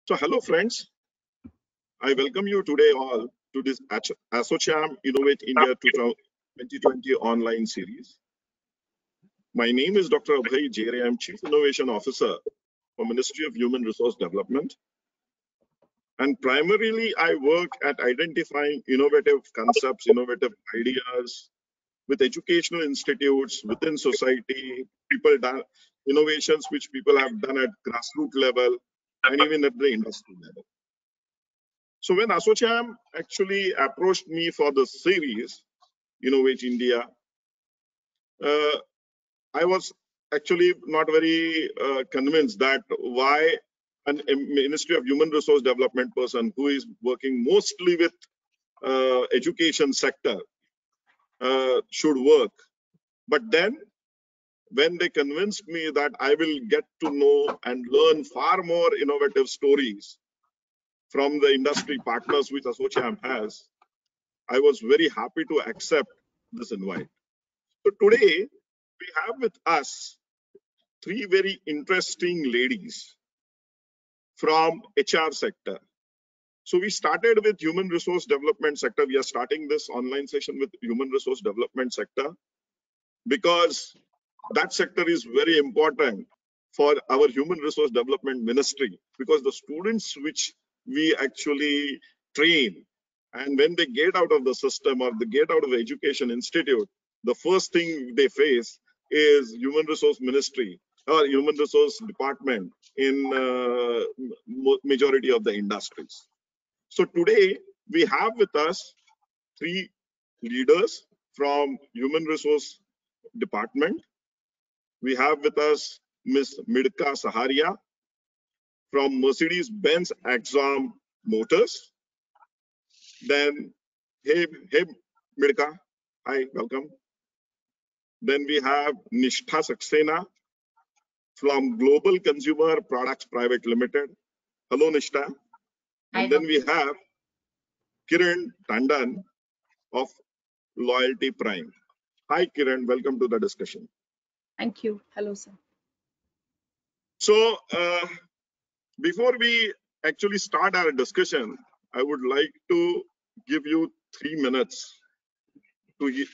So hello friends, I welcome you today all to this ASSOCHAM Innovate India 2020 online series. My name is Dr. Abhay Jere. I am Chief Innovation Officer for Ministry of Human Resource Development. And primarily I work at identifying innovative concepts, innovative ideas with educational institutes within society, innovations which people have done at grassroots level and even at the industry level. So when ASSOCHAM actually approached me for the series, Innovate India, I was actually not very convinced that why a Ministry of Human Resource Development person who is working mostly with education sector should work. But then when they convinced me that I will get to know and learn far more innovative stories from the industry partners which ASSOCHAM has, I was very happy to accept this invite. So today we have with us three very interesting ladies from HR sector. So we started with human resource development sector. We are starting this online session with human resource development sector because that sector is very important for our human resource development ministry, because the students which we actually train, and when they get out of the system or they get out of the education institute, the first thing they face is human resource ministry or human resource department in majority of the industries. So today we have with us three leaders from human resource department. We have with us Ms. Midka Saharia from Mercedes-Benz Axon Motors. Then, hey Midka, hi, welcome. Then we have Nishtha Saxena from Global Consumer Products Private Limited. Hello, Nishtha. And then we have Kiran Tandon of Loyalty Prime. Hi, Kiran, welcome to the discussion. Thank you. Hello, sir. So, before we actually start our discussion, I would like to give you 3 minutes to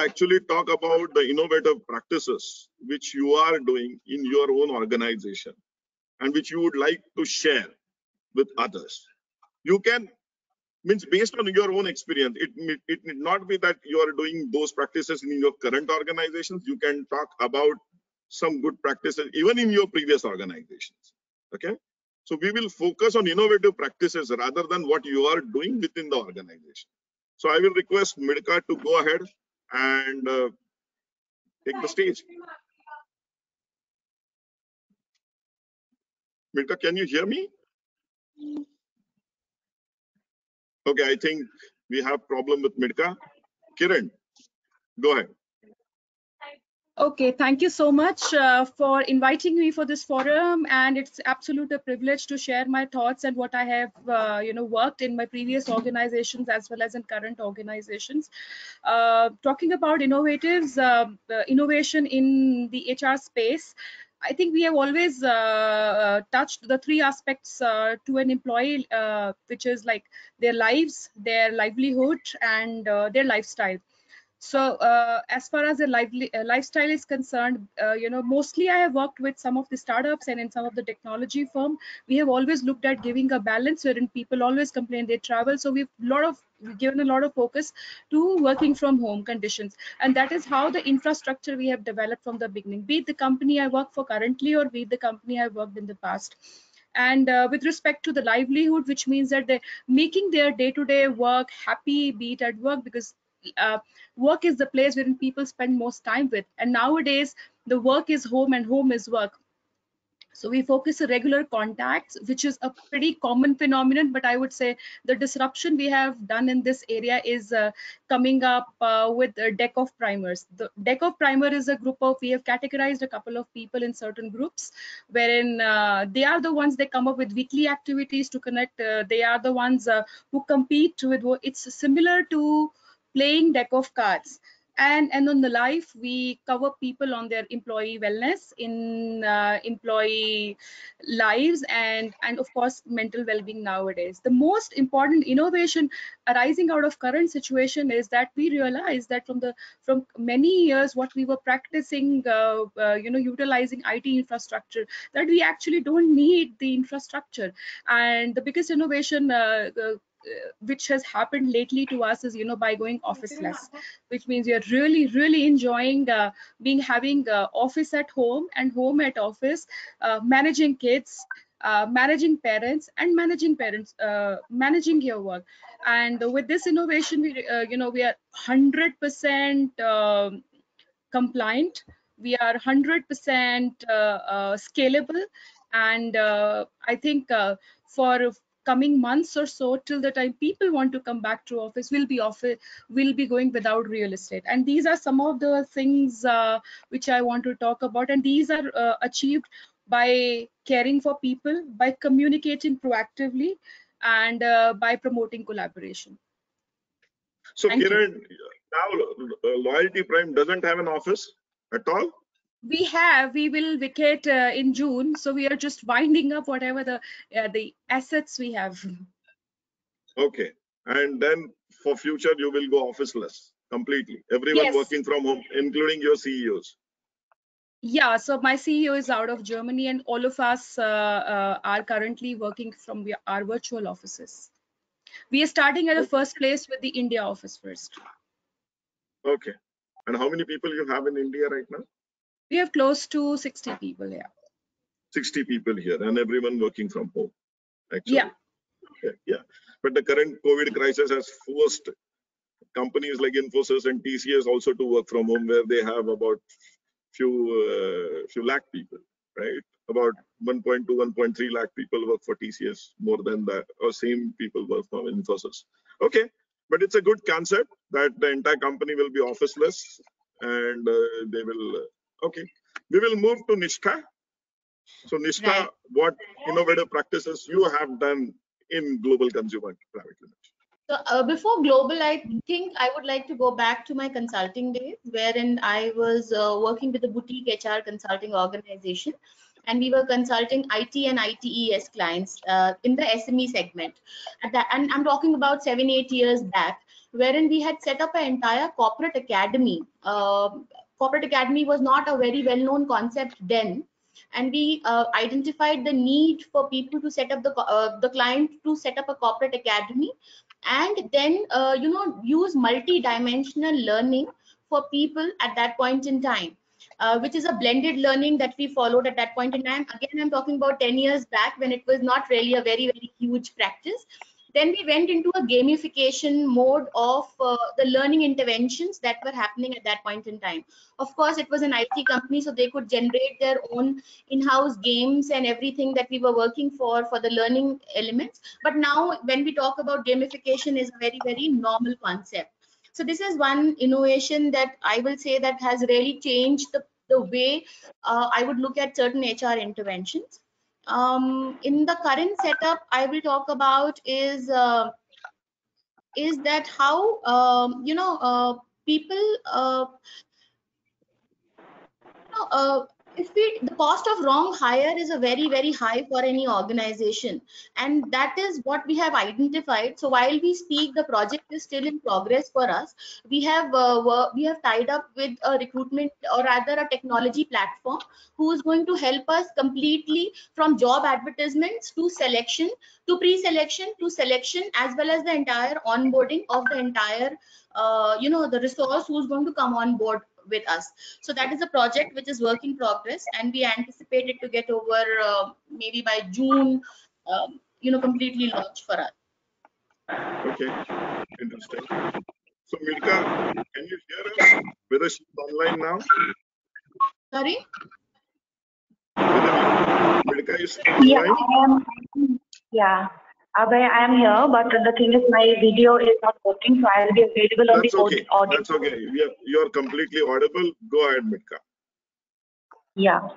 actually talk about the innovative practices which you are doing in your own organization and which you would like to share with others. You can, means based on your own experience, it need not be that you are doing those practices in your current organizations. You can talk about some good practices even in your previous organizations. Okay, so we will focus on innovative practices rather than what you are doing within the organization. So I will request Midka to go ahead and take the stage. Midka, can you hear me? Okay, I think we have problem with Midka. Kiran, go ahead. Okay, thank you so much for inviting me for this forum, and it's absolute a privilege to share my thoughts and what I have worked in my previous organizations as well as in current organizations. Talking about innovatives, innovation in the HR space, I think we have always touched the three aspects to an employee, which is like their lives, their livelihood, and their lifestyle. So as far as the lifestyle is concerned, mostly I have worked with some of the startups and in some of the technology firm. We have always looked at giving a balance wherein people always complain they travel. So we've given a lot of focus to working from home conditions. And that is how the infrastructure we have developed from the beginning, be it the company I work for currently or be it the company I worked in the past. And with respect to the livelihood, which means that they're making their day-to-day work happy, be it at work, because work is the place where people spend most time with, and nowadays the work is home and home is work. So we focus on regular contacts, which is a pretty common phenomenon, but I would say the disruption we have done in this area is coming up with a deck of primers. The deck of primer is a group of, we have categorized a couple of people in certain groups, wherein they are the ones that come up with weekly activities to connect. They are the ones who compete with, it's similar to playing deck of cards. And on the life, we cover people on their employee wellness, in employee lives, and of course mental well-being. Nowadays, the most important innovation arising out of current situation is that we realize that from many years what we were practicing, utilizing IT infrastructure, that we actually don't need the infrastructure. And the biggest innovation which has happened lately to us is, by going officeless, which means you're really enjoying having office at home and home at office, managing kids, managing parents, and managing your work. And with this innovation, we are 100% compliant. We are 100% scalable. And I think for coming months or so, till the time people want to come back to office, we'll be going without real estate. And these are some of the things which I want to talk about. And these are achieved by caring for people, by communicating proactively, and by promoting collaboration. So Thank Kiran, now Loyalty Prime doesn't have an office at all? We will vacate in June, so we are just winding up whatever the assets we have. Okay. And then for future, you will go officeless completely. Everyone Yes. working from home, including your CEOs. Yeah, so my CEO is out of Germany, and all of us are currently working from our virtual offices. We are starting at the first place with the India office first. Okay. And how many people you have in India right now? We have close to 60 people here. 60 people here, and everyone working from home, actually. Yeah. But the current COVID crisis has forced companies like Infosys and TCS also to work from home, where they have about few lakh people, right? About 1.2, 1.3 lakh people work for TCS, more than that, or same people work from Infosys. Okay, but it's a good concept that the entire company will be officeless, and they will. Okay, we will move to Nishka. So Nishka, Right. what innovative practices you have done in Global Consumer Private Limited? So before global, I think I would like to go back to my consulting days, wherein I was working with a boutique HR consulting organization, and we were consulting IT and ITES clients in the SME segment. And I'm talking about 7-8 years back, wherein we had set up an entire corporate academy. Corporate academy was not a very well-known concept then. And we identified the need for people to set up the client to set up a corporate academy, and then use multi-dimensional learning for people at that point in time, which is a blended learning that we followed at that point in time. Again, I'm talking about 10 years back, when it was not really a very huge practice. Then we went into a gamification mode of the learning interventions that were happening at that point in time. Of course, it was an IT company, so they could generate their own in-house games and everything that we were working for the learning elements. But now when we talk about gamification, is a very normal concept. So this is one innovation that I will say that has really changed the way I would look at certain HR interventions. In the current setup, I will talk about is that how people if the cost of wrong hire is a very high for any organization, and that is what we have identified. So while we speak, the project is still in progress for us. We have tied up with a recruitment, or rather a technology platform, who is going to help us completely from job advertisements to selection, to pre-selection, to selection, as well as the entire onboarding of the entire the resource who's going to come on board with us. So that is a project which is work in progress, and we anticipate it to get over maybe by June, completely launched for us. Okay, interesting. So Milka, can you hear us? Whether she's online now? Sorry? Milka is online? Yeah, I am. Yeah, Abhay, I am here, but the thing is, my video is not working, so I will be available on That's the okay. audio. That's okay. You're completely audible. Go ahead, Milka. Yeah.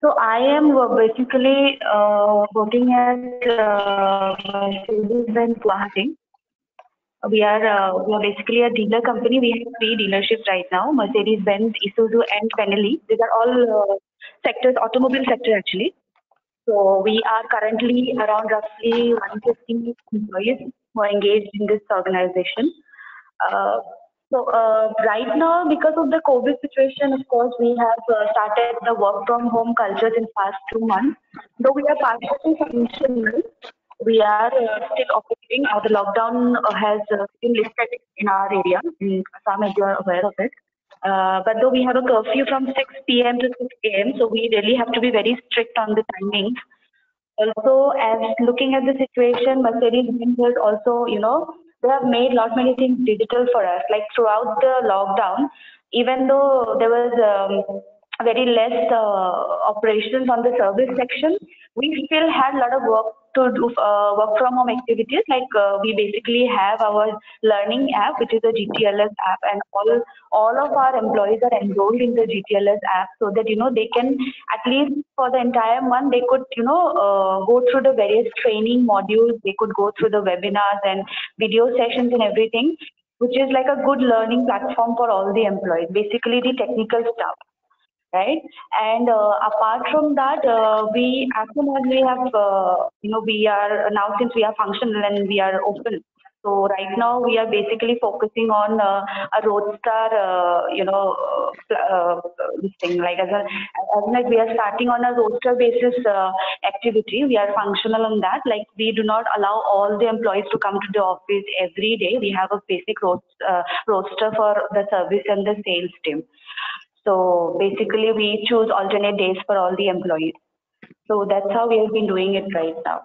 So I am basically working at Mercedes-Benz Guwahati. We are basically a dealer company. We have 3 dealerships right now: Mercedes-Benz, Isuzu, and Benelli. These are all sectors, automobile sector actually. So we are currently around roughly 150 employees who are engaged in this organization. Uh, right now, because of the COVID situation, of course, we have started the work from home culture in past 2 months. Though we are partially functional, we are still operating. The lockdown has been lifted in our area, in Assam, as you are aware of it. But though we have a curfew from 6 p.m. to 6 a.m., so we really have to be very strict on the timings. Also, as looking at the situation, Mercedes-Benz has also, they have made lot many things digital for us. Like throughout the lockdown, even though there was very less operations on the service section, we still had a lot of work to do, work from home activities. Like we basically have our learning app, which is a GTLS app, and all of our employees are enrolled in the GTLS app, so that they can, at least for the entire month, they could go through the various training modules. They could go through the webinars and video sessions and everything, which is like a good learning platform for all the employees, basically the technical stuff, right? And apart from that, we, as soon as we have, we are now, since we are functional and we are open. So right now we are basically focusing on a Roadstar, this thing, like as like we are starting on a roster basis activity. We are functional on that. Like we do not allow all the employees to come to the office every day. We have a basic roster for the service and the sales team. So basically, we choose alternate days for all the employees. So that's how we have been doing it right now.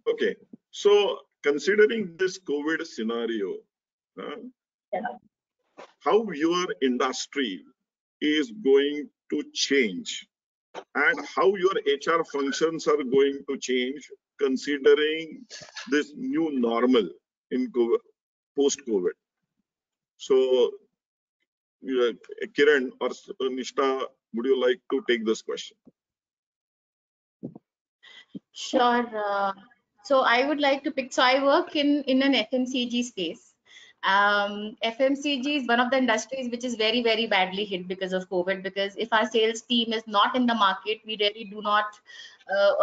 Okay. So considering this COVID scenario, how your industry is going to change and how your HR functions are going to change considering this new normal in post-COVID. So Kiran or Nishtha, would you like to take this question? Sure. So I would like to pick. So I work in an FMCG space. FMCG is one of the industries which is very, very badly hit because of COVID. Because if our sales team is not in the market, we really do not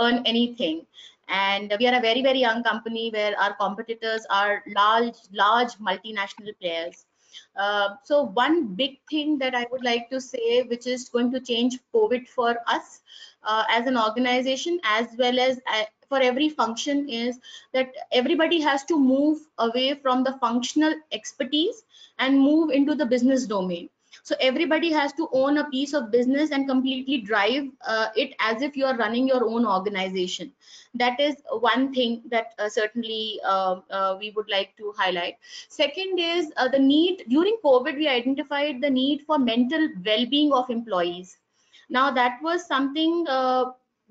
earn anything. And we are a very, very young company where our competitors are large multinational players. So one big thing that I would like to say, which is going to change COVID for us as an organization, as well as for every function, is that everybody has to move away from the functional expertise and move into the business domain. So everybody has to own a piece of business and completely drive it as if you are running your own organization. That is one thing that certainly we would like to highlight. Second is the need. During COVID, we identified the need for mental well-being of employees. Now that was something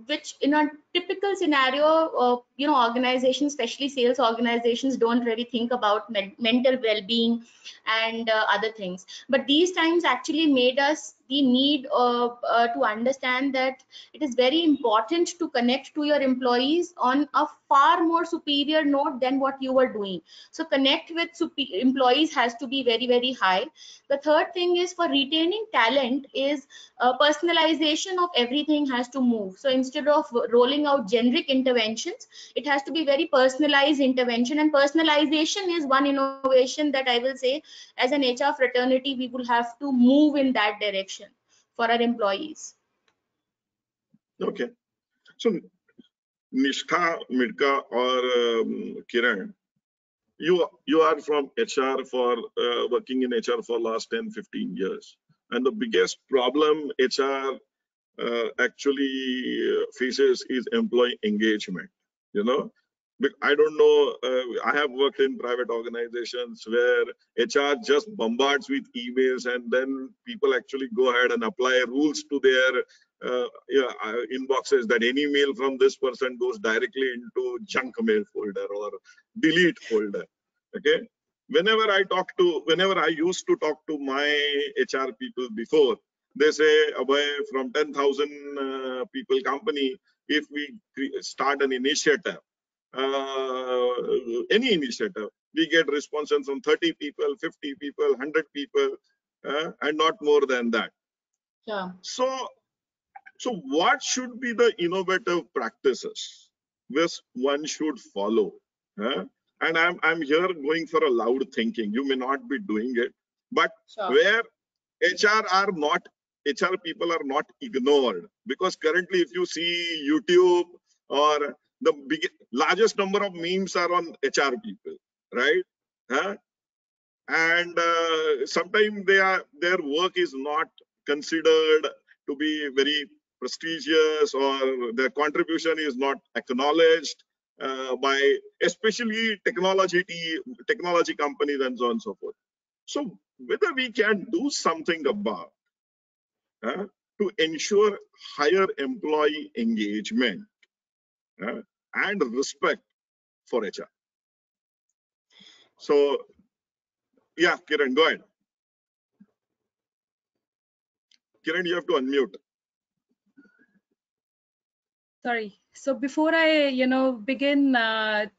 which in a typical scenario, organizations, especially sales organizations, don't really think about mental well-being and other things. But these times actually made us the need to understand that it is very important to connect to your employees on a far more superior note than what you were doing. So connect with employees has to be very, very high. The third thing is, for retaining talent, is personalization of everything has to move. So instead of rolling out generic interventions, it has to be very personalized intervention, and personalization is one innovation that I will say as an HR fraternity we will have to move in that direction for our employees. Okay. So Nishtha, Midka, or Kiran, you are from HR for working in HR for last 10-15 years, and the biggest problem HR actually faces is employee engagement. I don't know, I have worked in private organizations where HR just bombards with emails, and then people actually go ahead and apply rules to their inboxes, that any mail from this person goes directly into junk mail folder or delete folder. Okay. Whenever I used to talk to my HR people before, they say, Abhay, from 10,000 people company, if we start an initiative any initiative, we get responses from 30 people, 50 people, 100 people, and not more than that. Sure. So what should be the innovative practices which one should follow? And I'm here going for a loud thinking. You may not be doing it, but Sure. where HR people are not ignored, because currently if you see YouTube, or the largest number of memes are on HR people, right? And sometimes their work is not considered to be very prestigious, or their contribution is not acknowledged by especially technology companies and so on and so forth. So whether we can do something about to ensure higher employee engagement and respect for HR. So yeah, Kiran, go ahead. Kiran, you have to unmute. Sorry. So before I, begin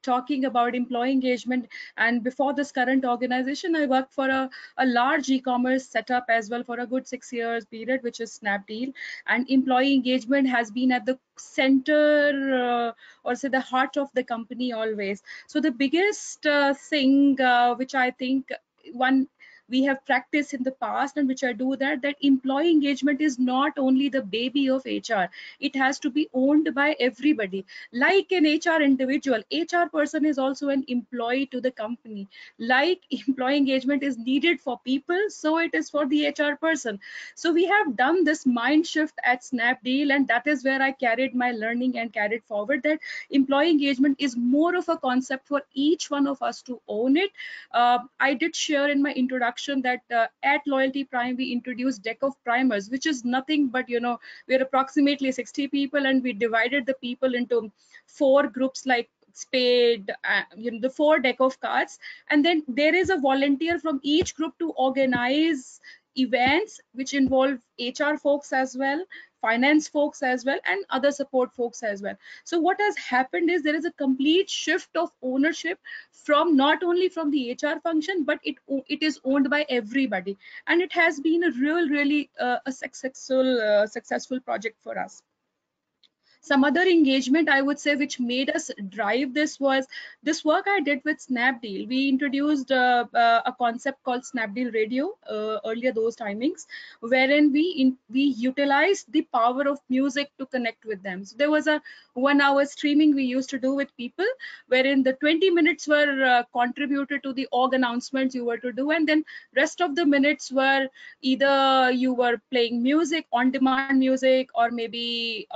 talking about employee engagement, and before this current organization, I worked for a large e-commerce setup as well for a good 6 years period, which is Snapdeal. And employee engagement has been at the center, or say the heart of the company always. So the biggest thing which I think we have practiced in the past, and which I do that employee engagement is not only the baby of HR. It has to be owned by everybody. Like an HR individual, HR person is also an employee to the company. Like employee engagement is needed for people, so it is for the HR person. So we have done this mind shift at Snapdeal, and that is where I carried my learning and carried forward, that employee engagement is more of a concept for each one of us to own it. I did share in my introduction that at Loyalty Prime we introduced deck of primers, which is nothing but, we're approximately 60 people, and we divided the people into 4 groups like spade, the 4 deck of cards, and then there is a volunteer from each group to organize events which involve HR folks as well, finance folks as well, and other support folks as well. So what has happened is there is a complete shift of ownership from not only from the HR function, but it is owned by everybody, and it has been a really a successful project for us. Some other engagement, I would say, which made us drive this was this work I did with Snapdeal. We introduced a concept called Snapdeal Radio earlier those timings, wherein we utilized the power of music to connect with them. So there was a 1-hour streaming we used to do with people, wherein the 20 minutes were contributed to the org announcements you were to do, and then rest of the minutes were either you were playing music, on demand music, or maybe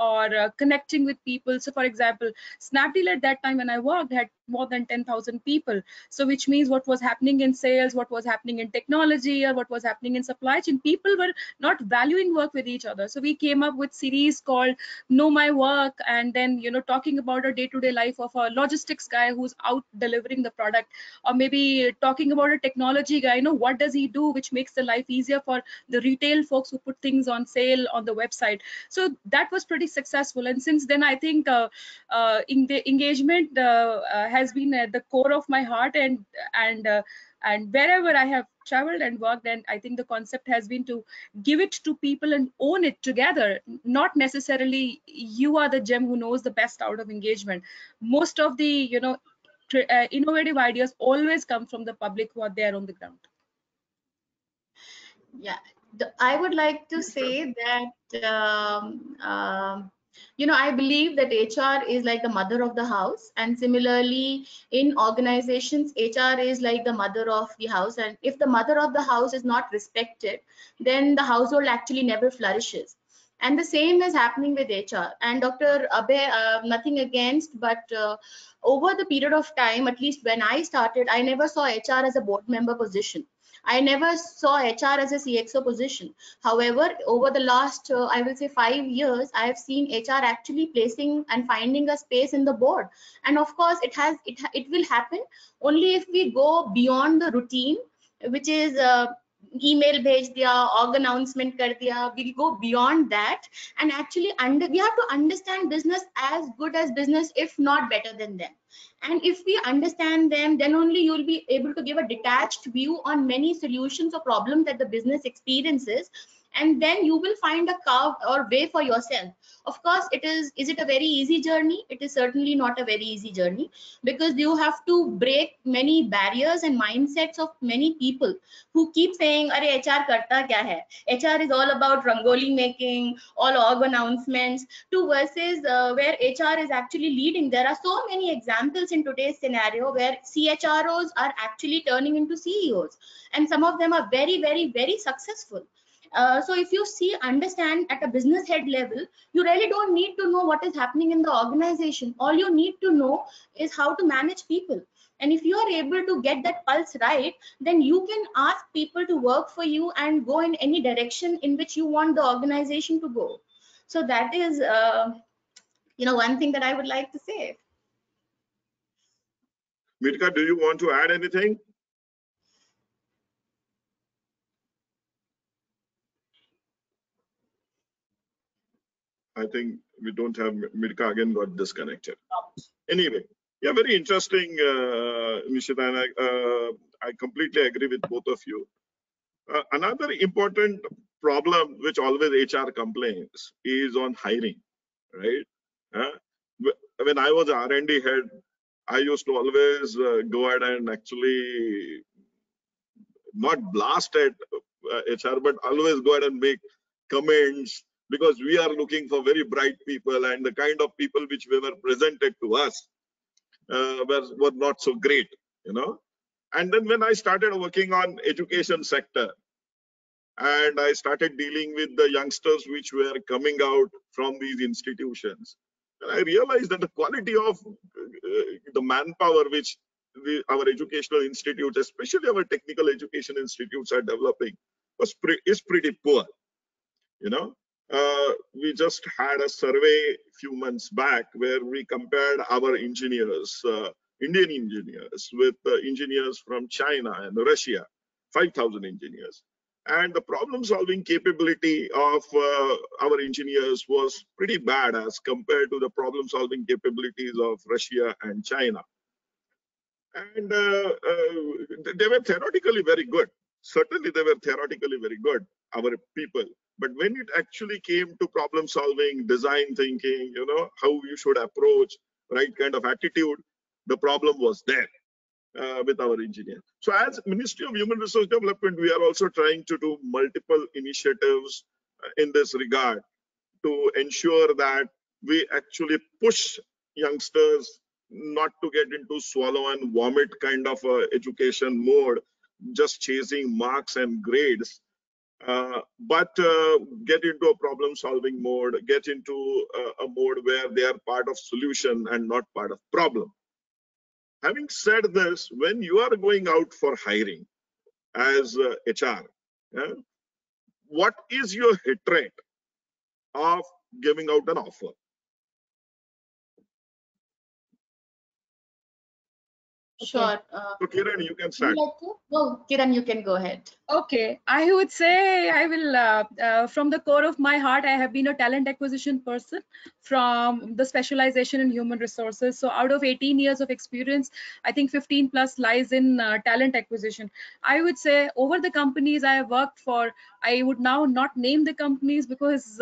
connecting with people. So for example, Snapdeal at that time when I worked had more than 10,000 people. So which means what was happening in sales, what was happening in technology, or what was happening in supply chain, people were not valuing work with each other. So we came up with series called Know My Work, and then talking about a day-to-day life of a logistics guy who's out delivering the product, or maybe talking about a technology guy, what does he do which makes the life easier for the retail folks who put things on sale on the website. So that was pretty successful, and since then I think engagement has been at the core of my heart, and wherever I have traveled and worked, and I think the concept has been to give it to people and own it together. Not necessarily you are the gem who knows the best out of engagement. Most of the innovative ideas always come from the public who are there on the ground. Yeah, I would like to say that I believe that HR is like the mother of the house, and similarly in organizations, HR is like the mother of the house, and if the mother of the house is not respected, then the household actually never flourishes. And the same is happening with HR. And Dr. Abhay, nothing against, but over the period of time, at least when I started, I never saw HR as a board member position. I never saw HR as a CXO position. However, over the last, I will say 5 years, I have seen HR actually placing and finding a space in the board. And of course, it will happen only if we go beyond the routine, which is email bhej diya, org announcement kar diya. We'll go beyond that and actually we have to understand business as good as business, if not better than them. And if we understand them, then only you'll be able to give a detached view on many solutions or problems that the business experiences, and then you will find a curve or way for yourself. Of course, is it a very easy journey? It is certainly not a very easy journey, because you have to break many barriers and mindsets of many people who keep saying, "Arey, HR karta kya hai? HR is all about rangoli making, all org announcements," to versus where HR is actually leading. There are so many examples in today's scenario where CHROs are actually turning into CEOs, and some of them are very, very, very successful. So if you understand at a business head level, you really don't need to know what is happening in the organization. All you need to know is how to manage people. And if you are able to get that pulse right, then you can ask people to work for you and go in any direction in which you want the organization to go. So that is, one thing that I would like to say. Meetha, do you want to add anything? I think we don't have Meetha, again got disconnected. Anyway, yeah, very interesting, Nishita, and I completely agree with both of you. Another important problem which always HR complains is on hiring, right? When I was R&D head, I used to always go ahead and actually not blast at HR, but always go ahead and make comments, because we are looking for very bright people, and the kind of people which were presented to us were not so great, And then when I started working on education sector, and I started dealing with the youngsters which were coming out from these institutions, and I realized that the quality of the manpower which our educational institutes, especially our technical education institutes, are developing is pretty poor. We just had a survey a few months back where we compared our engineers, Indian engineers, with engineers from China and Russia, 5,000 engineers. And the problem-solving capability of our engineers was pretty bad as compared to the problem-solving capabilities of Russia and China. And they were theoretically very good. Certainly, they were theoretically very good, our people. But when it actually came to problem-solving, design thinking, how you should approach, right kind of attitude, the problem was there with our engineers. So as Ministry of Human Resource Development, we are also trying to do multiple initiatives in this regard to ensure that we actually push youngsters not to get into swallow and vomit kind of education mode, just chasing marks and grades, but get into a problem-solving mode, get into a mode where they are part of solution and not part of problem. Having said this, when you are going out for hiring as HR, what is your hit rate of giving out an offer? Sure. So Kiran, you can start. No, Kiran, you can go ahead. Okay, I would say I will, from the core of my heart, I have been a talent acquisition person from the specialization in human resources. So out of 18 years of experience, I think 15 plus lies in talent acquisition. I would say over the companies I have worked for, I would now not name the companies because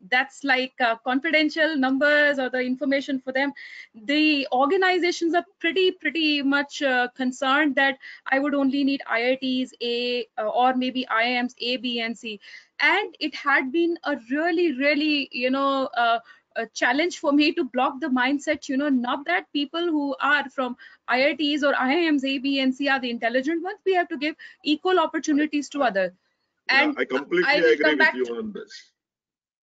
that's like confidential numbers or the information for them. The organizations are pretty much concerned that I would only need IITs A or maybe IIMs A, B, and C. And it had been a really, a challenge for me to block the mindset, not that people who are from IITs or IIMs A, B, and C are the intelligent ones. We have to give equal opportunities to others. And I completely agree with you on this.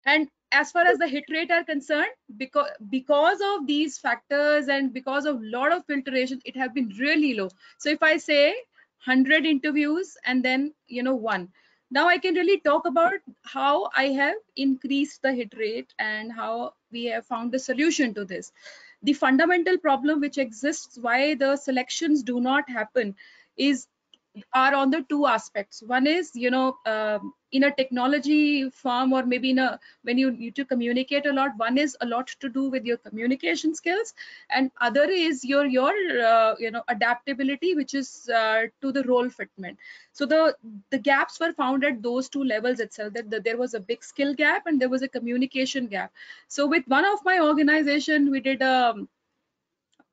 And as far as the hit rate are concerned, because of these factors and because of a lot of filtration, it has been really low. So if I say 100 interviews and then, one. Now I can really talk about how I have increased the hit rate and how we have found a solution to this. The fundamental problem which exists why the selections do not happen is are on the two aspects. One is, in a technology firm, or maybe when you need to communicate a lot, one is a lot to do with your communication skills, and other is your adaptability, which is to the role fitment. So the gaps were found at those two levels itself, that there was a big skill gap and there was a communication gap. So with one of my organization, we did a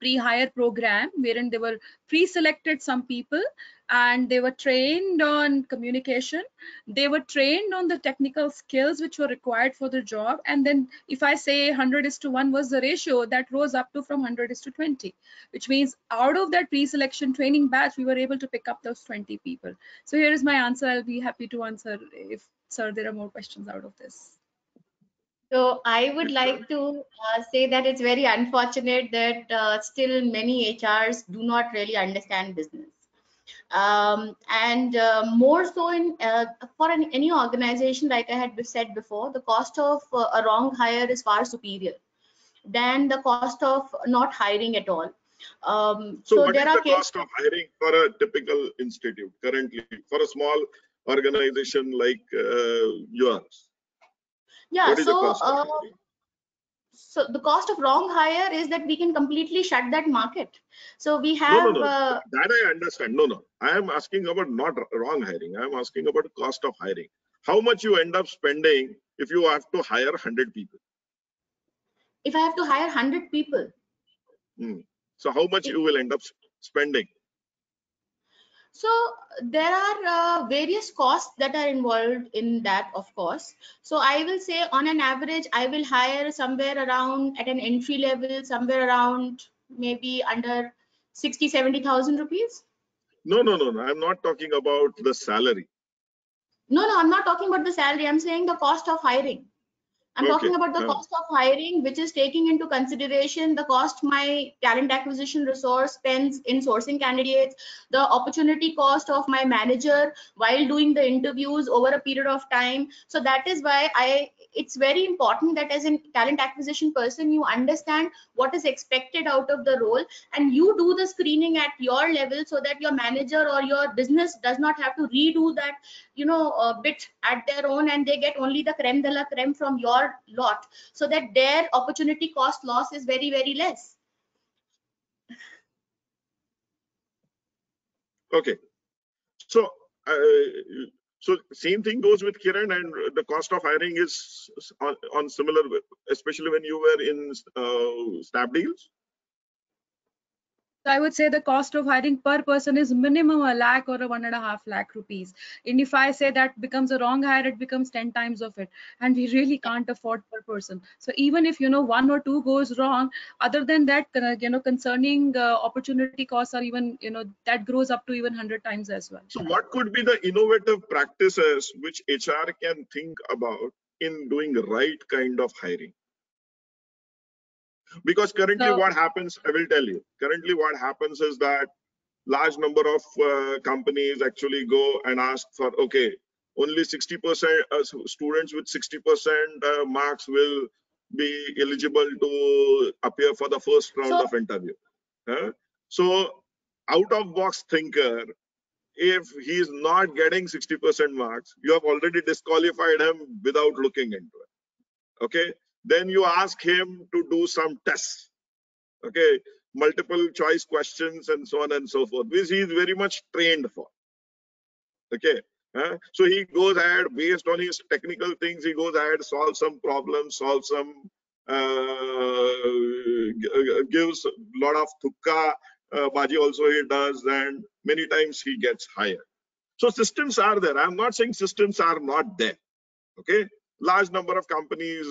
pre-hire program wherein they were pre-selected some people, and they were trained on communication, they were trained on the technical skills which were required for the job, and then if I say 100:1 was the ratio, that rose up to from 100:20, which means out of that pre-selection training batch we were able to pick up those 20 people. So here is my answer. I'll be happy to answer if, sir, there are more questions out of this. So I would like to say that it's very unfortunate that still many HRs do not really understand business. And more so in for any organization, like I had said before, the cost of a wrong hire is far superior than the cost of not hiring at all. So what is the cost of hiring for a typical institute currently, for a small organization like yours? Yeah, what is the cost of hiring? So the cost of wrong hire is that we can completely shut that market. So we have no. That I understand. No. I am asking about not wrong hiring. I am asking about cost of hiring. How much you end up spending if you have to hire 100 people? If I have to hire 100 people. So how much you will end up spending? So there are various costs that are involved in that, of course. So I will say on an average, I will hire somewhere around at an entry level, somewhere around maybe under 60,000-70,000 rupees. No. I'm not talking about the salary. No, I'm not talking about the salary. I'm saying the cost of hiring. I'm talking about the cost of hiring, which is taking into consideration the cost my talent acquisition resource spends in sourcing candidates, the opportunity cost of my manager while doing the interviews over a period of time. So that is why it's very important that as a talent acquisition person, you understand what is expected out of the role, and you do the screening at your level so that your manager or your business does not have to redo that, bit at their own, and they get only the creme de la creme from your lot, so that their opportunity cost loss is very, very less. Okay. So same thing goes with Kiran, and the cost of hiring is on similar, especially when you were in Snap Deals. So I would say the cost of hiring per person is minimum 1 lakh or 1.5 lakh rupees. And if I say that becomes a wrong hire, it becomes 10 times of it. And we really can't afford per person. So even if, one or two goes wrong, other than that, concerning opportunity costs are even, that grows up to even 100 times as well. So what could be the innovative practices which HR can think about in doing the right kind of hiring? Because currently what happens, I will tell you, currently what happens is that large number of companies actually go and ask for, okay, only 60% students with 60% marks will be eligible to appear for the first round of interview. So out of box thinker, if he is not getting 60% marks, you have already disqualified him without looking into it. Okay, then you ask him to do some tests. Okay, multiple choice questions and so on and so forth, which he is very much trained for. Okay, so he goes ahead based on his technical things, he goes ahead, solves some problems, solves some gives a lot of thukka baji also he does, and many times he gets hired. So systems are there. I'm not saying systems are not there. Okay, large number of companies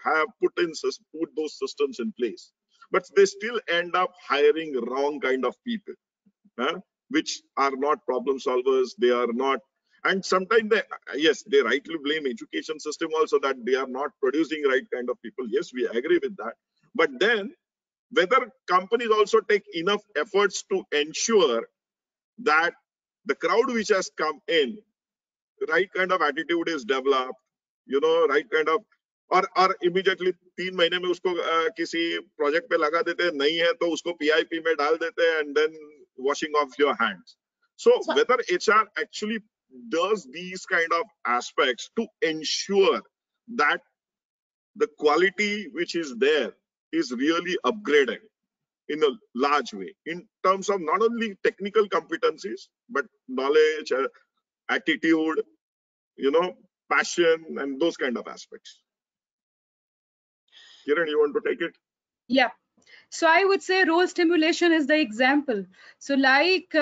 have put those systems in place, but they still end up hiring wrong kind of people, which are not problem solvers. They are not, and sometimes they rightly blame education system also that they are not producing right kind of people. Yes, we agree with that. But then whether companies also take enough efforts to ensure that the crowd which has come in, right kind of attitude is developed, right kind of, और immediately 3 महीने में उसको किसी project पे लगा देते हैं, नहीं है तो उसको PIP में डाल देते हैं, and then washing off your hands. So whether HR actually does these kind of aspects to ensure that the quality which is there is really upgraded in a large way in terms of not only technical competencies, but knowledge, attitude, passion, and those kind of aspects. Kiran, you want to take it? Yeah. So I would say role stimulation is the example. So like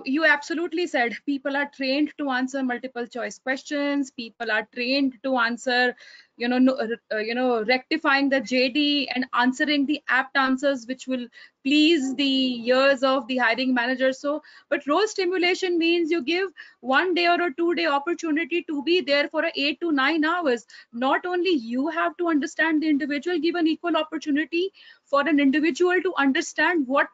you absolutely said, people are trained to answer multiple choice questions. People are trained to answer, rectifying the JD and answering the apt answers, which will please the ears of the hiring manager. So, but role stimulation means you give 1 day or a 2-day opportunity to be there for 8 to 9 hours. Not only you have to understand the individual, give an equal opportunity for an individual to understand what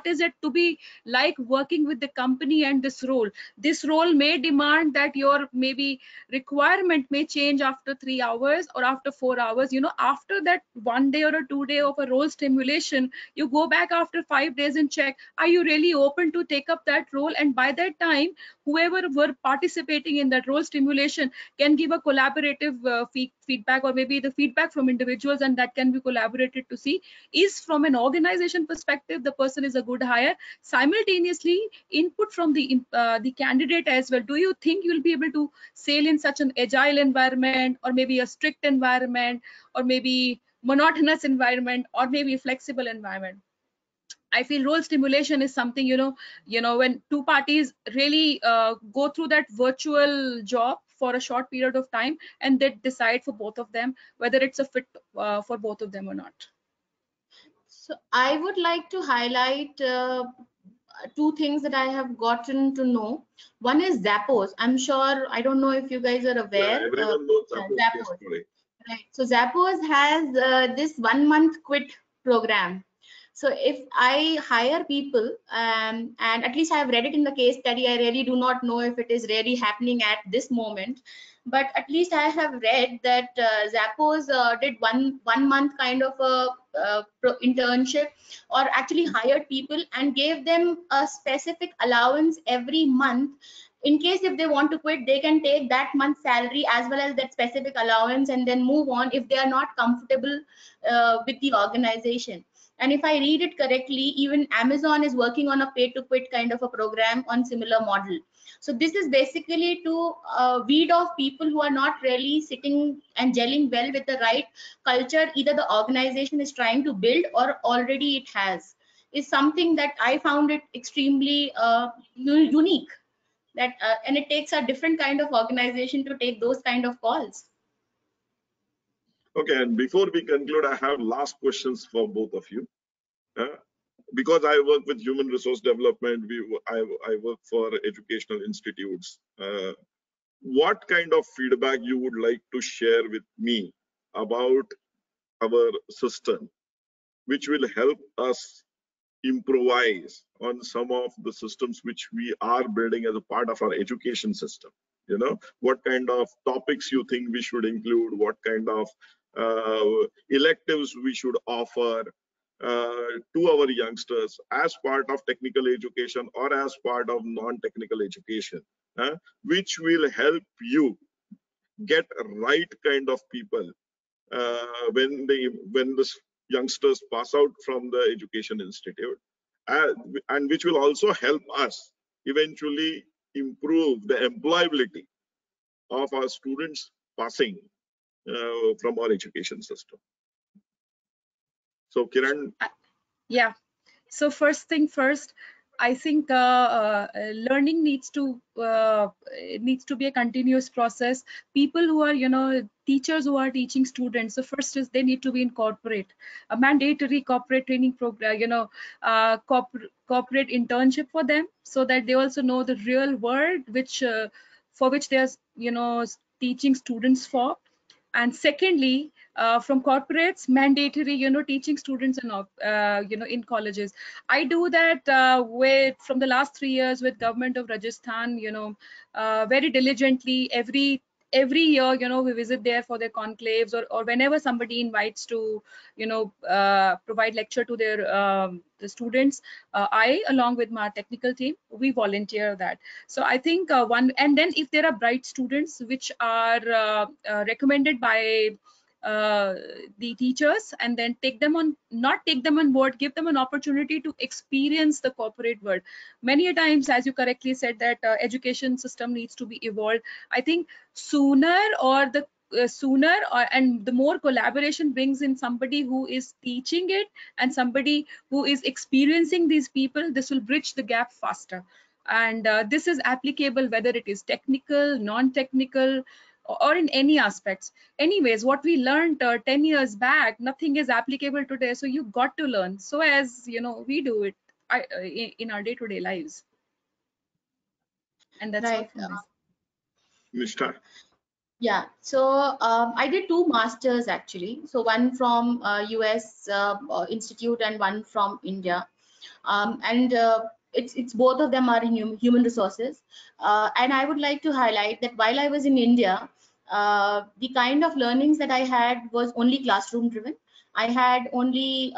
is it to be like working with the company and this role may demand that your maybe requirement may change after 3 hours or after 4 hours. After that 1 day or a 2 day of a role stimulation, you go back after 5 days and check, are you really open to take up that role? And by that time, whoever were participating in that role stimulation can give a collaborative feedback, or maybe the feedback from individuals, and that can be collaborated to see, is from an organization perspective the person is a good hire. Simultaneously, input from the candidate as well. Do you think you'll be able to sail in such an agile environment, or maybe a strict environment, or maybe monotonous environment, or maybe a flexible environment? I feel role stimulation is something, when two parties really go through that virtual job for a short period of time, and they decide for both of them whether it's a fit for both of them or not. So I would like to highlight 2 things that I have gotten to know. One is Zappos. I'm sure, I don't know if you guys are aware. Yeah, everyone knows Zappos. Right. So Zappos has this 1 month quit program. So if I hire people, and at least I have read it in the case study, I really do not know if it is really happening at this moment, but at least I have read that Zappos did one month kind of a internship, or actually hired people and gave them a specific allowance every month. In case if they want to quit, they can take that month's salary as well as that specific allowance and then move on if they are not comfortable with the organization. And if I read it correctly, even Amazon is working on a pay to quit kind of a program on similar model. So this is basically to weed off people who are not really sitting and gelling well with the right culture either the organization is trying to build or already it has. Is something that I found it extremely unique. That and it takes a different kind of organization to take those kind of calls. Okay, and before we conclude, I have last questions for both of you. Because I work with human resource development, I work for educational institutes. What kind of feedback you would like to share with me about our system, which will help us improvise on some of the systems which we are building as a part of our education system? What kind of topics you think we should include, what kind of electives we should offer to our youngsters as part of technical education or as part of non-technical education, which will help you get right kind of people when the youngsters pass out from the education institute, and which will also help us eventually improve the employability of our students passing from our education system. So Kiran. Yeah. So first thing first, I think learning needs to be a continuous process. People who are, teachers who are teaching students, the first is they need to be in a mandatory corporate training program, corporate internship for them, so that they also know the real world, for which they are, teaching students for. And secondly, from corporates, mandatory, teaching students and in colleges. I do that from the last 3 years with government of Rajasthan, very diligently. every year, we visit there for their conclaves, or whenever somebody invites to, provide lecture to their the students, I, along with my technical team, we volunteer that. So I think and then if there are bright students which are recommended by the teachers, and then not take them on board, give them an opportunity to experience the corporate world. Many a times, as you correctly said, that education system needs to be evolved. I think sooner and the more collaboration brings in somebody who is teaching it and somebody who is experiencing these people, this will bridge the gap faster. And this is applicable whether it is technical, non-technical, or in any aspects. Anyways, what we learned 10 years back, nothing is applicable today. So you got to learn. So as we do it in our day-to-day lives. And that's Right. all from this. Nishtha? Yeah, so I did 2 masters actually. So one from US institute and one from India, and it's both of them are in human resources. And I would like to highlight that while I was in India, the kind of learnings that I had was only classroom driven. I had only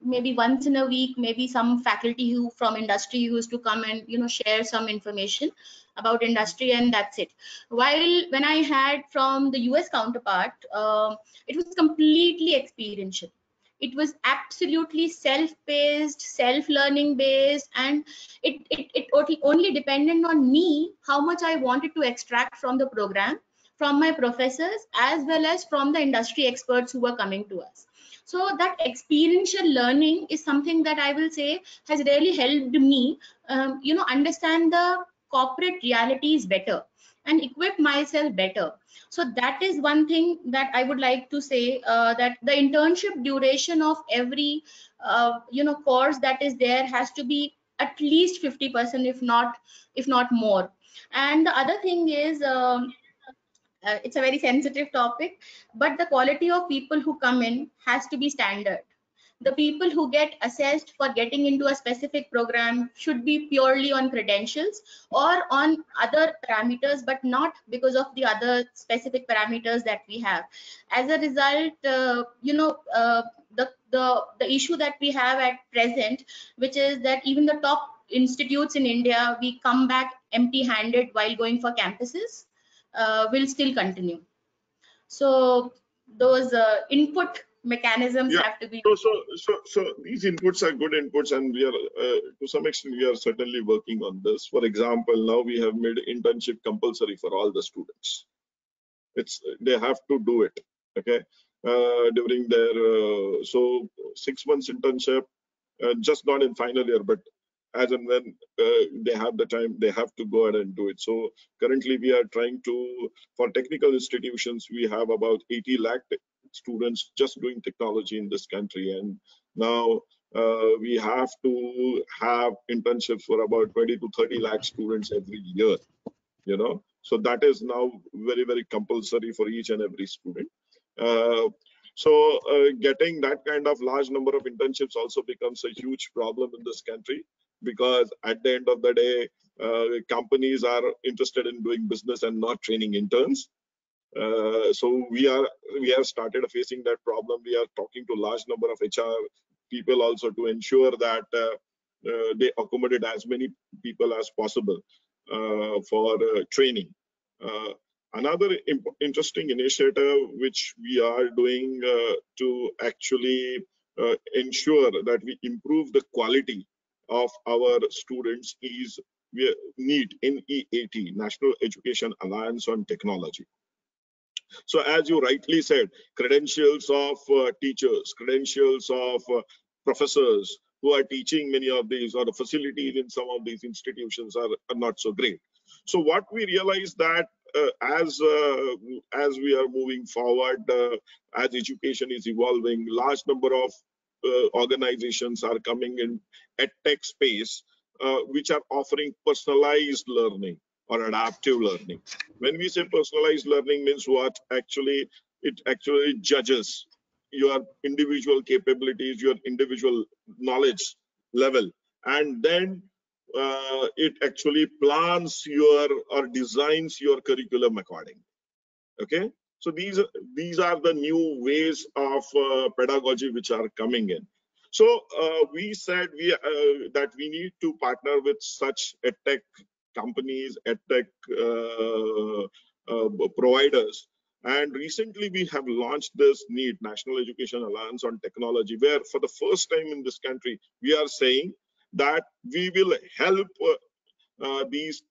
maybe once in a week, maybe some faculty who from industry who used to come and share some information about industry, and that's it. While when I had from the US counterpart, it was completely experiential. It was absolutely self-paced, self-learning based, and it only depended on me how much I wanted to extract from the program, from my professors, as well as from the industry experts who were coming to us. So that experiential learning is something that I will say has really helped me, understand the corporate realities better and equip myself better. So that is one thing that I would like to say, that the internship duration of every course that is there has to be at least 50%, if not more. And the other thing is, it's a very sensitive topic, but the quality of people who come in has to be standard. The people who get assessed for getting into a specific program should be purely on credentials or on other parameters, but not because of the other specific parameters that we have. As a result, the issue that we have at present, which is that even the top institutes in India, we come back empty-handed while going for campuses, will still continue. So those input mechanisms have to be. So these inputs are good inputs, and we are to some extent we are certainly working on this. For example, now we have made internship compulsory for all the students. They have to do it. Okay, during their so 6 months internship, just not in final year, but as and when they have the time, they have to go ahead and do it. So currently we are trying to, for technical institutions, we have about 80 lakh students just doing technology in this country. And now we have to have internships for about 20 to 30 lakh students every year, So that is now very, very compulsory for each and every student. So getting that kind of large number of internships also becomes a huge problem in this country, because at the end of the day, companies are interested in doing business and not training interns. So we have started facing that problem. We are talking to large number of HR people also to ensure that they accommodate as many people as possible for training. Another interesting initiative which we are doing to actually ensure that we improve the quality of our students is NEAT, NEAT, National Education Alliance on Technology. So as you rightly said, credentials of teachers, credentials of professors who are teaching many of these, or the facilities in some of these institutions are not so great. So what we realize that as we are moving forward, as education is evolving, large number of organizations are coming in at tech space, which are offering personalized learning or adaptive learning. When we say personalized learning, means what? Actually, it actually judges your individual capabilities, your individual knowledge level, and then it actually plans or designs your curriculum according. Okay, so these are the new ways of pedagogy which are coming in. So we said that we need to partner with such edtech companies, edtech providers. And recently we have launched this NEAT, National Education Alliance on Technology, where for the first time in this country, we are saying that we will help these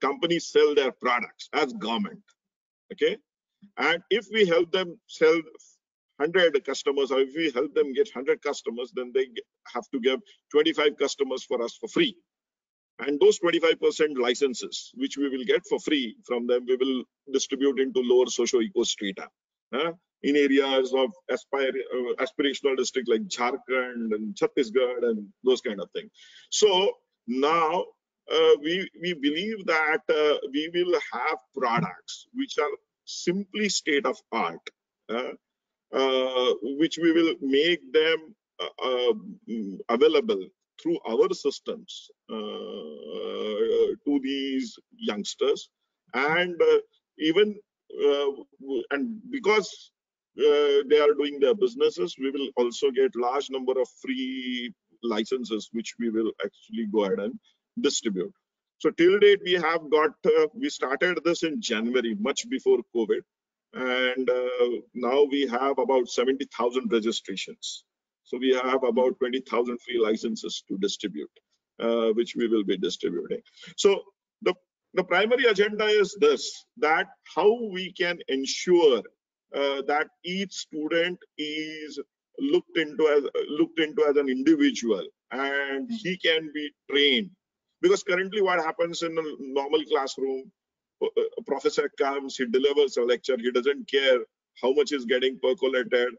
companies sell their products as government. Okay, and if we help them sell 100 customers, or if we help them get 100 customers, then they have to give 25 customers for us for free. And those 25% licenses, which we will get for free from them, we will distribute into lower socio-eco strata in areas of aspirational districts like Jharkhand and Chhattisgarh and those kind of things. So now we believe that we will have products which are simply state of art, which we will make them available through our systems to these youngsters, and even and because they are doing their businesses, we will also get large number of free licenses which we will actually go ahead and distribute. So till date we have got we started this in January, much before COVID, and now we have about 70,000 registrations. So we have about 20,000 free licenses to distribute, which we will be distributing. So the primary agenda is this, that how we can ensure that each student is looked into as an individual, and he can be trained. Because currently what happens in a normal classroom, a professor comes, he delivers a lecture, he doesn't care how much is getting percolated.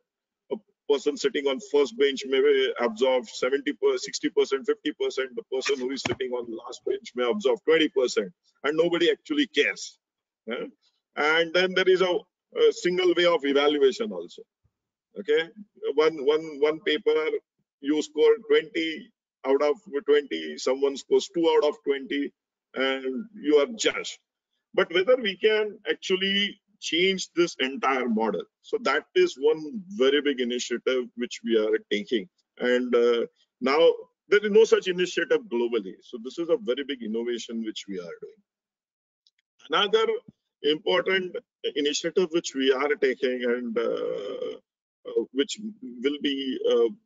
A person sitting on first bench may absorb 70%, 60%, 50%. The person who is sitting on last bench may absorb 20%, and nobody actually cares. And then there is a single way of evaluation also. Okay, one paper, you score 20 out of 20, someone scores 2 out of 20, and you are judged. But whether we can actually change this entire model, so that is one very big initiative which we are taking. And now there is no such initiative globally, so this is a very big innovation which we are doing. Another important initiative which we are taking, and which will be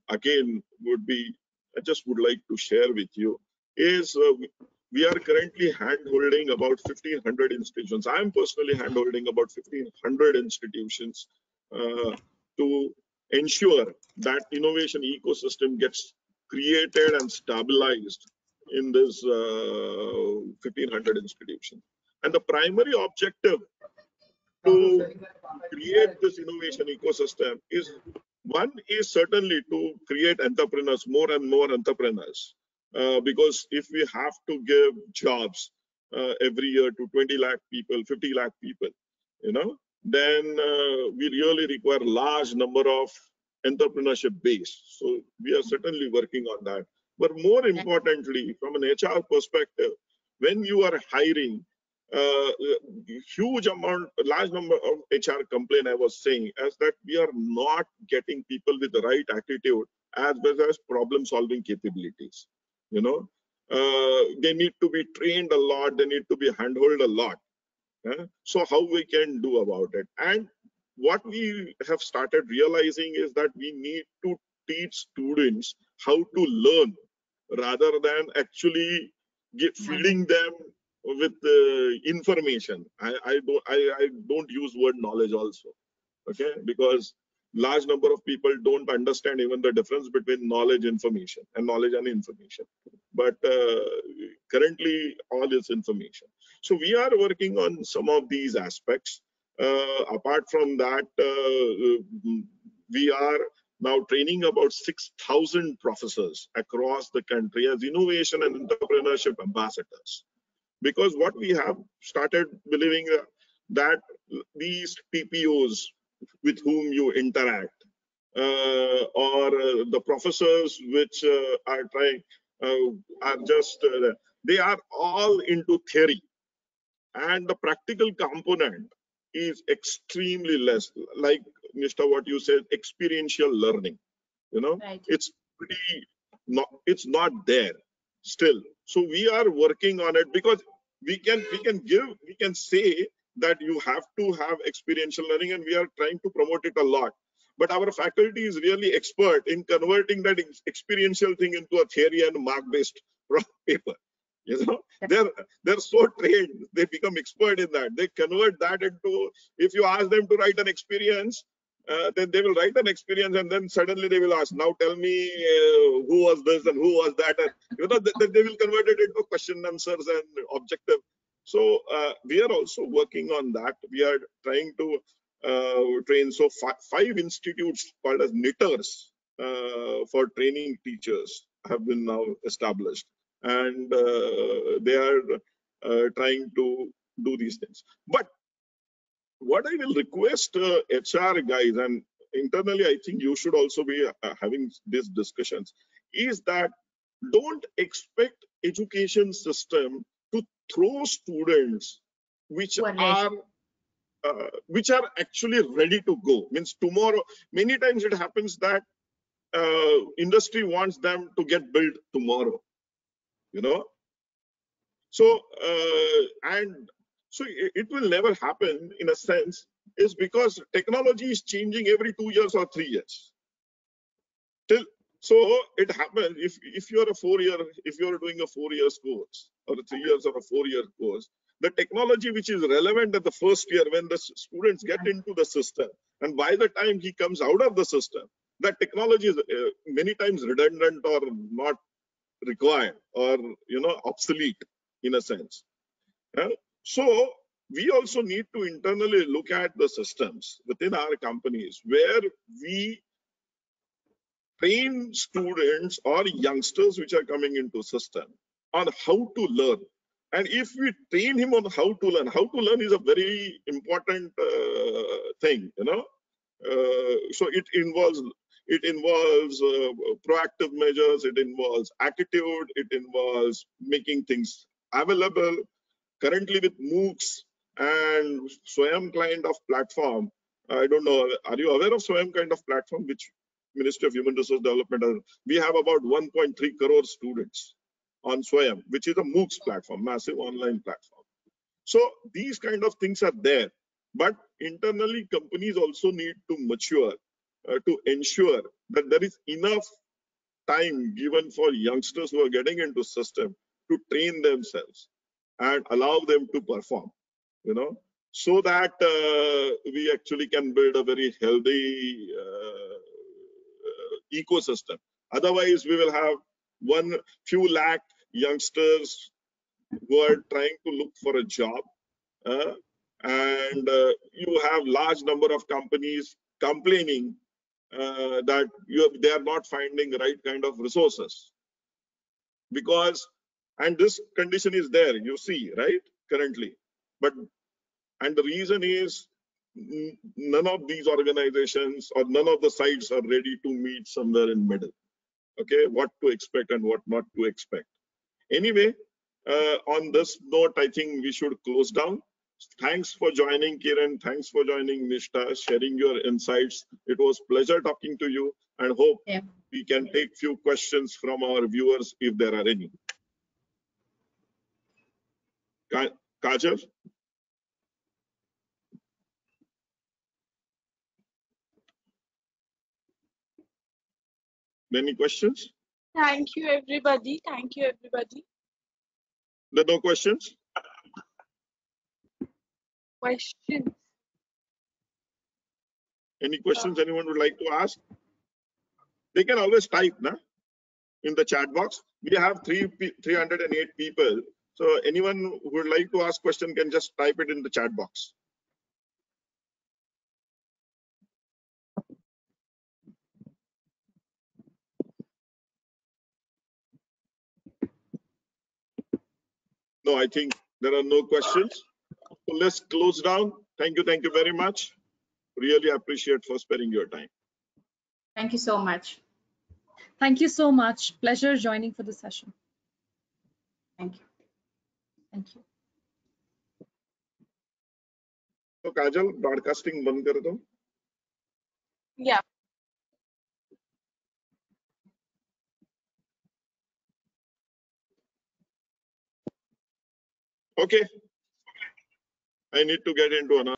again would be, I just would like to share with you, is we are currently hand-holding about 1,500 institutions. I am personally hand-holding about 1,500 institutions to ensure that innovation ecosystem gets created and stabilized in this 1,500 institutions. And the primary objective to create this innovation ecosystem is, one is certainly to create entrepreneurs, more and more entrepreneurs, because if we have to give jobs every year to 20 lakh people, 50 lakh people, then we really require large number of entrepreneurship base. So we are certainly working on that. But more importantly, from an HR perspective, when you are hiring, large number of HR complaint, I was saying, as that we are not getting people with the right attitude as well as problem solving capabilities. They need to be trained a lot, they need to be handheld a lot. So how we can do about it? And what we have started realizing is that we need to teach students how to learn rather than actually feeding them with information. I don't use word knowledge also, okay, because large number of people don't understand even the difference between knowledge and information. But currently all is information. So we are working on some of these aspects. Apart from that, we are now training about 6,000 professors across the country as innovation and entrepreneurship ambassadors. Because what we have started believing that these TPOs with whom you interact, or the professors which are trying, are just, they are all into theory. And the practical component is extremely less. Like Nishta, what you said, experiential learning. Right. It's not there still. So we are working on it, because we can say that you have to have experiential learning, and we are trying to promote it a lot. But our faculty is really expert in converting that experiential thing into a theory and mark-based paper. They're so trained, they become expert in that. They convert that into, if you ask them to write an experience, then they will write an experience, and then suddenly they will ask, now tell me who was this and who was that, and they will convert it into question answers and objective. So we are also working on that. We are trying to train. So 5 institutes called as knitters for training teachers have been now established, and they are trying to do these things. But what I will request HR guys, and internally I think you should also be having these discussions, is that don't expect education system to throw students which are actually ready to go. Means tomorrow, many times it happens that industry wants them to get built tomorrow, So it will never happen, in a sense, is because technology is changing every 2 years or 3 years. So it happens if you're if you're doing a 4 years course, or a 3 years or a 4 year course, the technology which is relevant at the first year, when the students get into the system, and by the time he comes out of the system, that technology is many times redundant or not required, or obsolete in a sense. So we also need to internally look at the systems within our companies where we train students or youngsters which are coming into system on how to learn. And if we train him on how to learn is a very important thing, so it involves proactive measures, it involves attitude, it involves making things available. Currently with MOOCs and SWAYAM kind of platform, I don't know, are you aware of SWAYAM kind of platform, which Ministry of Human Resource Development, we have about 1.3 crore students on SWAYAM, which is a MOOCs platform, massive online platform. So these kind of things are there, but internally companies also need to mature to ensure that there is enough time given for youngsters who are getting into system to train themselves and allow them to perform, so that we actually can build a very healthy ecosystem. Otherwise, we will have few lakh youngsters who are trying to look for a job, and you have large number of companies complaining that they are not finding the right kind of resources, and this condition is there, you see, right, currently. And the reason is none of these organizations or none of the sites are ready to meet somewhere in middle. Okay, what to expect and what not to expect. Anyway, on this note, I think we should close down. Thanks for joining, Kiran. Thanks for joining, Nishta, sharing your insights. It was pleasure talking to you, and hope we can take few questions from our viewers if there are any. Kajal? Any questions? Thank you, everybody. Thank you, everybody. There are no questions? Questions? Any questions anyone would like to ask? They can always type in the chat box. We have 308 people. So anyone who would like to ask question can just type it in the chat box. No, I think there are no questions. So let's close down. Thank you very much. Really appreciate for sparing your time. Thank you so much. Thank you so much. Pleasure joining for the session. Thank you. Thank you. तो काजल broadcasting बंद कर दो. Yeah. Okay. I need to get into another